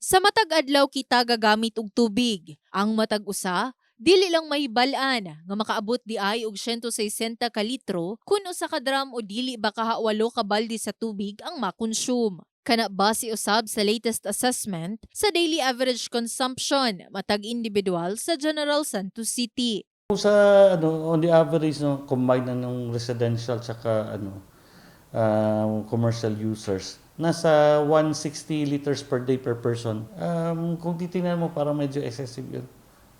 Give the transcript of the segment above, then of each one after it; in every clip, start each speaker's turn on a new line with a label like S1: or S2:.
S1: Sa matag adlaw kita gagamit og tubig. Ang matag usa, dili lang mahibalan nga makaabot di ay og 160 ka litro kun usa ka drum o dili baka 8 ka balde sa tubig ang makonsume. Kana base usab sa latest assessment sa daily average consumption matag individual sa General Santos City.
S2: Sa on the average, no, combine na ng residential tsaka commercial users, nasa 160 liters per day per person. Kung titingnan mo, parang medyo excessive yun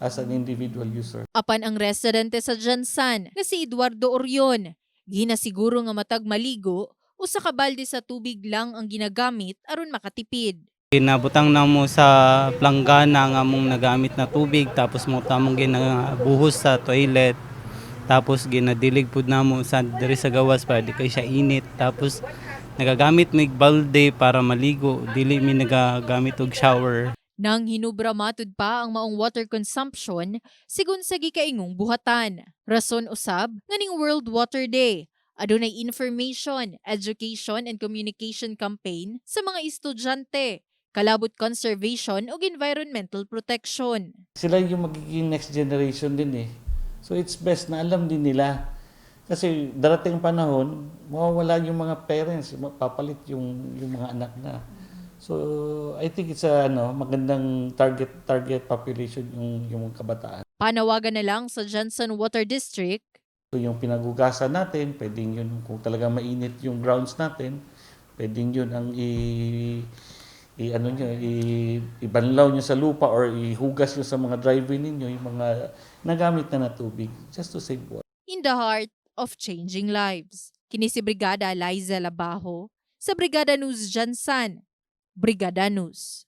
S2: as an individual user.
S1: Apan ang residente sa Jansan nga si Eduardo Orion, ginasiguro nga matag maligo usa ka balde sa tubig lang ang ginagamit aron makatipid.
S3: Nabutang na mo sa planggana nga mong nagamit na tubig tapos mo tamong ginabuhos sa toilet. Tapos ginadilig pud namo sa diri sa gawas para di kay siya init. Tapos nagagamit mig balde para maligo, dili mi nagagamit og shower.
S1: Nang hinubra matud pa ang maong water consumption sigon sa gikaingong buhatan. Rason usab nganing World Water Day. Adunay information, education and communication campaign sa mga estudyante, kalabot conservation ug environmental protection.
S2: Sila yung magiging next generation din eh. So it's best na alam din nila. Kasi darating panahon, mawawala yung mga parents, papalit yung mga anak na. So I think it's magandang target population yung kabataan.
S1: Panawagan na lang sa Jansan Water District.
S2: So yung pinagugasan natin, pwedeng yun kung talagang mainit yung grounds natin, pwedeng yun ang ibanlaw nyo sa lupa or ihugas nyo sa mga driveway ninyo yung mga nagamit na tubig just to save water.
S1: In the heart of changing lives. Kini si Brigada Liza Labajo sa Brigada News Jansan. Brigada News.